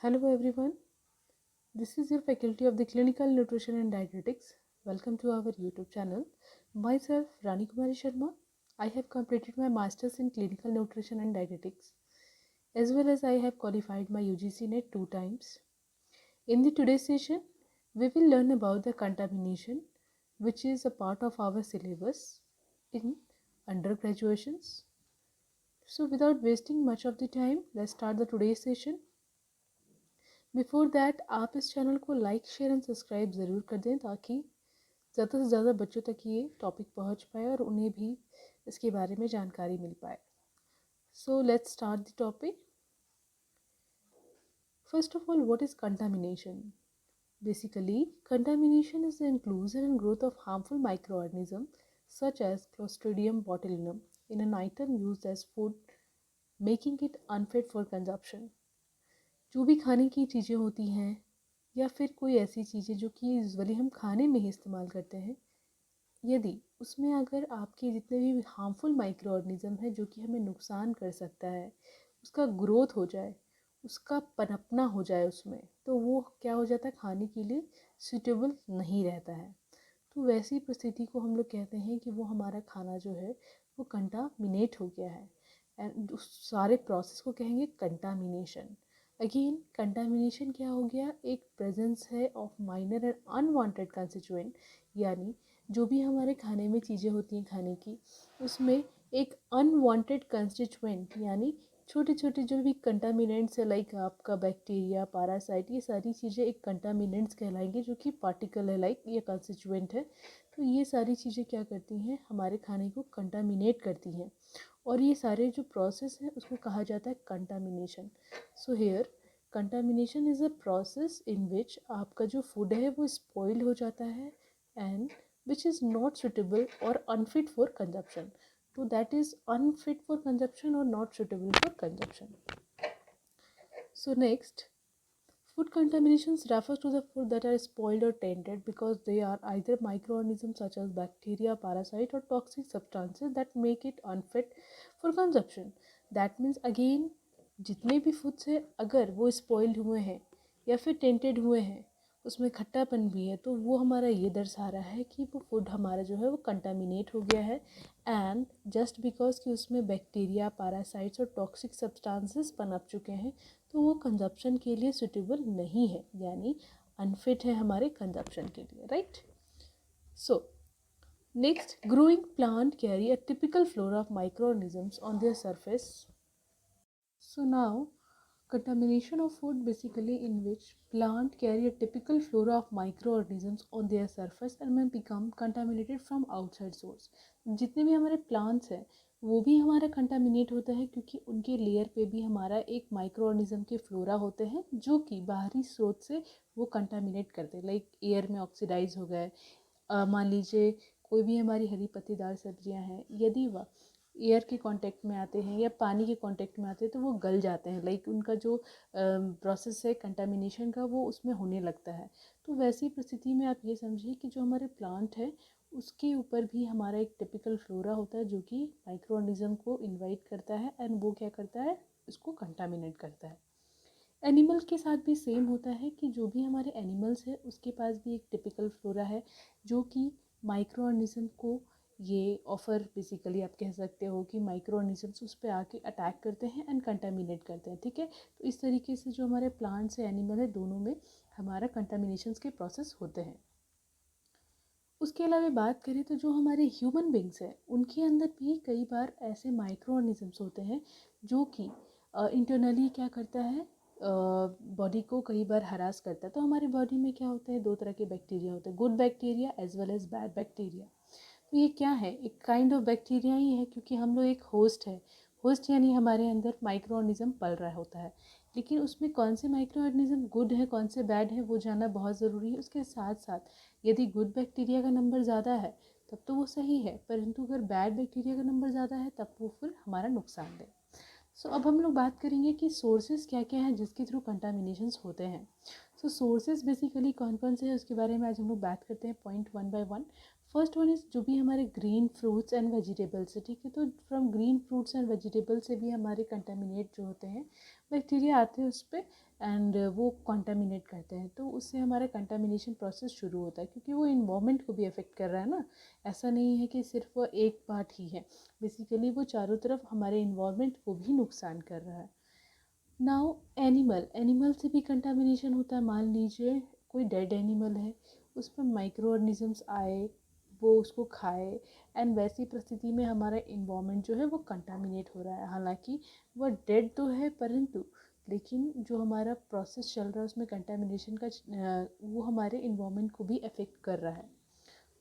Hello everyone, this is your faculty of the Clinical Nutrition and Dietetics. Welcome to our YouTube channel. Myself Rani Kumari Sharma. I have completed my Masters in Clinical Nutrition and Dietetics as well as I have qualified my UGC NET 2 times. In the today's session, we will learn about the contamination which is a part of our syllabus in undergraduations. So without wasting much of the time, let's start the today's session. Before that आप इस channel को like share and subscribe ज़रूर कर दें ताकि ज़्यादा से ज़्यादा बच्चों तक ये टॉपिक पहुंच पाए और उन्हें भी इसके बारे में जानकारी मिल पाए. So let's start the topic. First of all, what is contamination? Basically, contamination is the inclusion and growth of harmful microorganisms such as Clostridium botulinum in an item used as food, making it unfit for consumption. जो भी खाने की चीज़ें होती हैं या फिर कोई ऐसी चीज़ें जो कि यूजुअली हम खाने में ही इस्तेमाल करते हैं, यदि उसमें अगर आपके जितने भी हार्मफुल माइक्रो ऑर्गेनिज्म है जो कि हमें नुकसान कर सकता है, उसका ग्रोथ हो जाए, उसका पनपना हो जाए उसमें, तो वो क्या हो जाता है, खाने के लिए सूटेबल नहीं रहता है. तो वैसी परिस्थिति को हम लोग कहते हैं कि वो हमारा खाना जो है वो कंटामिनेट हो गया है. एंड उस सारे प्रोसेस को कहेंगे कंटामिनेशन. अगेन कंटामिनेशन क्या हो गया, एक प्रेजेंस है of minor and unwanted constituent, यानी जो भी हमारे खाने में चीज़ें होती हैं खाने की, उसमें एक अनवांटेड कंस्टिट्यूएंट यानी छोटे छोटे जो भी कंटामिनेंट्स है, लाइक आपका बैक्टीरिया, पैरासाइट, ये सारी चीज़ें एक कंटामिनेंट्स कहलाएंगे जो कि पार्टिकल है, लाइक ये कंस्टिट्यूएंट है. तो ये सारी चीज़ें क्या करती हैं, हमारे खाने को कंटामिनेट करती हैं और ये सारे जो प्रोसेस है उसको कहा जाता है contamination. So here contamination is a process in which आपका जो फूड है वो स्पॉइल हो जाता है and which is not suitable और अनफिट फॉर कंजप्शन. तो that is unfit for consumption और not suitable for consumption. So next, food contaminations refers to the food that are spoiled or tainted because they are either microorganisms such as bacteria, parasite or toxic substances that make it unfit for consumption. That means again, जितने भी foods है अगर वो spoiled हुए हैं या फिर tainted हुए हैं, उसमें खट्टापन भी है, तो वो हमारा ये दर्शा रहा है कि वो फूड हमारा जो है वो कंटामिनेट हो गया है. एंड जस्ट बिकॉज कि उसमें बैक्टीरिया, पैरासाइट्स और टॉक्सिक सब्सटेंसेस पनप चुके हैं, तो वो कंजप्शन के लिए सुटेबल नहीं है, यानी अनफिट है हमारे कंजप्शन के लिए, right. So next, growing plant carry a typical flora of microorganisms on their surface. So now, contamination of food basically in which plant carry a typical flora of microorganisms on their surface and may become contaminated from outside source. जितने भी हमारे plants हैं वो भी हमारा contaminate होता है क्योंकि उनके लेयर पे भी हमारा एक माइक्रो ऑर्गेनिज्म के फ्लोरा होते हैं जो कि बाहरी स्रोत से वो कंटामिनेट करते हैं, लाइक एयर में ऑक्सीडाइज हो गए. मान लीजिए कोई भी हमारी हरी पत्तेदार सब्जियां हैं, यदि वह एयर के कांटेक्ट में आते हैं या पानी के कांटेक्ट में आते हैं तो वो गल जाते हैं, लाइक उनका जो प्रोसेस है कंटामिनेशन का वो उसमें होने लगता है. तो वैसी परिस्थिति में आप ये समझिए कि जो हमारे प्लांट है उसके ऊपर भी हमारा एक टिपिकल फ्लोरा होता है जो कि माइक्रो ऑर्गेनिज्म को इन्वाइट करता है एंड वो क्या करता है, इसको कंटामिनेट करता है. एनिमल के साथ भी सेम होता है कि जो भी हमारे एनिमल्स है उसके पास भी एक टिपिकल फ्लोरा है जो कि माइक्रो ऑर्गेनिज्म को ये ऑफर, बेसिकली आप कह सकते हो कि माइक्रो ऑर्गेनिजम्स उस पर आके अटैक करते हैं एंड कंटामिनेट करते हैं, ठीक है. तो इस तरीके से जो हमारे प्लांट्स है, एनिमल है, दोनों में हमारा कंटामिनेशन के प्रोसेस होते हैं. उसके अलावा बात करें तो जो हमारे ह्यूमन बींग्स हैं उनके अंदर भी कई बार ऐसे माइक्रो ऑर्गेनिजम्स होते हैं जो कि इंटरनली क्या करता है, बॉडी को कई बार हरास करता है. तो हमारी बॉडी में क्या होता है, दो तरह के बैक्टीरिया होते हैं, good bacteria as well as bad bacteria. तो ये क्या है, एक काइंड ऑफ बैक्टीरिया ही है क्योंकि हम लोग एक होस्ट है. होस्ट यानी हमारे अंदर माइक्रो ऑर्गेनिज्म पल रहा होता है, लेकिन उसमें कौन से माइक्रो ऑर्गेनिज्म गुड है कौन से बैड है वो जानना बहुत ज़रूरी है. उसके साथ साथ यदि गुड बैक्टीरिया का नंबर ज़्यादा है तब तो वो सही है, परंतु अगर बैड बैक्टीरिया का नंबर ज़्यादा है तब वो फिर हमारा नुकसान दे. सो अब हम लोग बात करेंगे कि सोर्सेज क्या क्या हैं जिसके थ्रू कंटामिनेशंस होते हैं. सो सोर्सेज बेसिकली कौन कौन से हैं उसके बारे में आज हम लोग बात करते हैं point one by one. First one is जो भी हमारे ग्रीन फ्रूट्स एंड वेजिटेबल्स है, ठीक है। तो from green fruits and vegetables से भी हमारे कंटामिनेट जो होते हैं बैक्टीरिया आते हैं उस पर, एंड वो कंटामिनेट करते हैं, तो उससे हमारा कंटामिनेशन प्रोसेस शुरू होता है, क्योंकि वो इन्वायरमेंट को भी अफेक्ट कर रहा है ना। ऐसा नहीं है कि सिर्फ वो एक पार्ट ही है, बेसिकली वो चारों तरफ हमारे इन्वायरमेंट को भी नुकसान कर रहा है। नाउ एनिमल से भी कंटामिनेशन होता है। मान लीजिए कोई डेड एनिमल है, उसमें माइक्रो ऑर्गेनिजम्स आए, वो उसको खाए, एंड वैसी परिस्थिति में हमारा इन्वायरमेंट जो है वो कंटामिनेट हो रहा है। हालांकि वह डेड तो है, परंतु लेकिन जो हमारा प्रोसेस चल रहा है उसमें कंटामिनेशन का वो हमारे इन्वायरमेंट को भी अफेक्ट कर रहा है।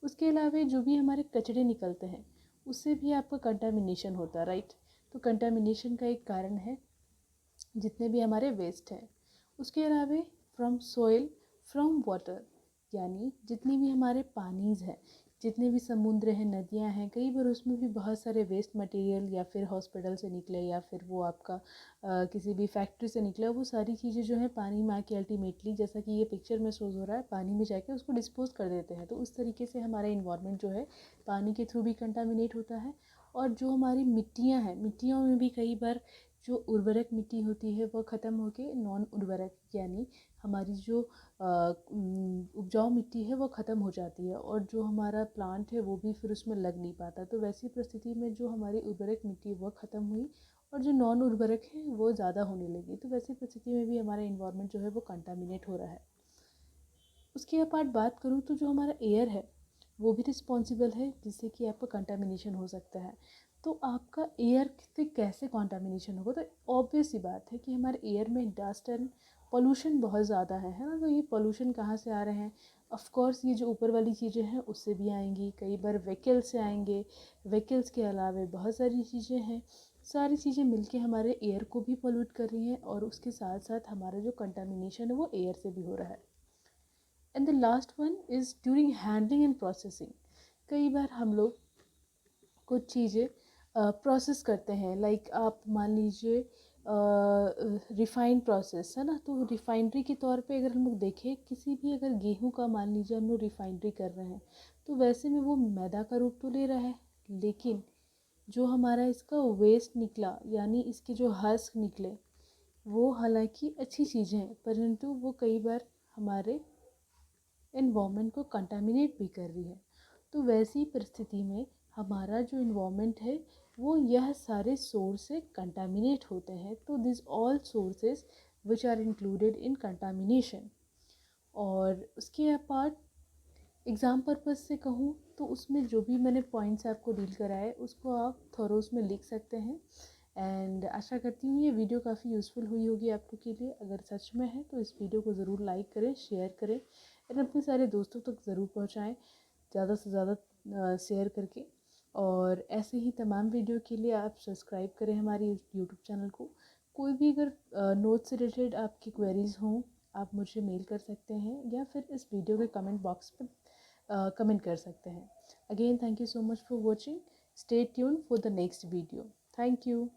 उसके अलावा जो भी हमारे कचरे निकलते हैं उससे भी आपका कंटामिनेशन होता है, राइट। तो कंटामिनेशन का एक कारण है जितने भी हमारे वेस्ट हैं। उसके अलावा फ्रॉम सॉइल, फ्रॉम वाटर, यानी जितनी भी हमारे पानीज हैं, जितने भी समुद्र हैं, नदियां हैं, कई बार उसमें भी बहुत सारे वेस्ट मटेरियल या फिर हॉस्पिटल से निकले या फिर वो आपका किसी भी फैक्ट्री से निकला, वो सारी चीज़ें जो है पानी में आके अल्टीमेटली, जैसा कि ये पिक्चर में शोज हो रहा है, पानी में जाके उसको डिस्पोज कर देते हैं। तो उस तरीके से हमारा इन्वायरमेंट जो है पानी के थ्रू भी कंटामिनेट होता है। और जो हमारी मिट्टियाँ हैं, मिट्टियों में भी कई बार जो उर्वरक मिट्टी होती है वो ख़त्म होके नॉन उर्वरक, यानी हमारी जो उपजाऊ मिट्टी है वो ख़त्म हो जाती है, और जो हमारा प्लांट है वो भी फिर उसमें लग नहीं पाता। तो वैसी परिस्थिति में जो हमारी उर्वरक मिट्टी वो ख़त्म हुई और जो नॉन उर्वरक है वो ज़्यादा होने लगी। तो वैसी परिस्थिति में भी हमारा इन्वायरमेंट जो है वो कंटामिनेट हो रहा है। उसके अपार्ट बात करूँ तो जो हमारा एयर है वो भी रिस्पॉन्सिबल है जिससे कि आपका कंटामिनेशन हो सकता है। तो आपका एयर से कैसे कंटामिनेशन होगा, तो ऑब्वियस सी बात है कि हमारे एयर में डस्ट एंड पोल्यूशन बहुत ज़्यादा है ना। तो ये पोल्यूशन कहाँ से आ रहे हैं, ऑफ कोर्स ये जो ऊपर वाली चीज़ें हैं उससे भी आएंगी, कई बार व्हीकल से आएंगे, व्हीकल्स के अलावा बहुत सारी चीज़ें हैं। सारी चीज़ें मिलके हमारे एयर को भी पोल्यूट कर रही हैं, और उसके साथ साथ हमारा जो कंटामिनेशन है वो एयर से भी हो रहा है। And the last one is during handling and processing. कई बार हम लोग कुछ चीज़ें प्रोसेस करते हैं, लाइक आप मान लीजिए रिफाइंड प्रोसेस है ना। तो रिफाइनरी के तौर पे अगर हम लोग देखें, किसी भी अगर गेहूं का मान लीजिए हम लोग रिफाइनरी कर रहे हैं, तो वैसे में वो मैदा का रूप तो ले रहा है, लेकिन जो हमारा इसका वेस्ट निकला, यानी इसके जो हस्क निकले, वो हालांकि अच्छी चीज़ें हैं, परंतु वो कई बार हमारे इन्वामेंट को कंटामिनेट भी कर रही है। तो वैसी परिस्थिति में हमारा जो इन्वामेंट है वो यह सारे सोर्स से कंटामिनेट होते हैं। तो this all sources which are included in contamination. और उसके अपार्ट एग्ज़ाम पर्पज़ से कहूँ तो उसमें जो भी मैंने पॉइंट्स आपको डील कराए उसको आप थोरोस में लिख सकते हैं। एंड आशा करती हूँ ये वीडियो काफ़ी यूज़फुल हुई होगी आप लोग के लिए। अगर सच में है तो इस वीडियो को ज़रूर लाइक करें, शेयर करें, और अपने सारे दोस्तों तक ज़रूर पहुँचाएँ, ज़्यादा से ज़्यादा शेयर करके। और ऐसे ही तमाम वीडियो के लिए आप सब्सक्राइब करें हमारी यूट्यूब चैनल को। कोई भी अगर नोट से रिलेटेड आपकी क्वेरीज़ हों, आप मुझे मेल कर सकते हैं या फिर इस वीडियो के कमेंट बॉक्स पे कमेंट कर सकते हैं। Again thank you so much for watching. Stay tune for the next video. Thank you.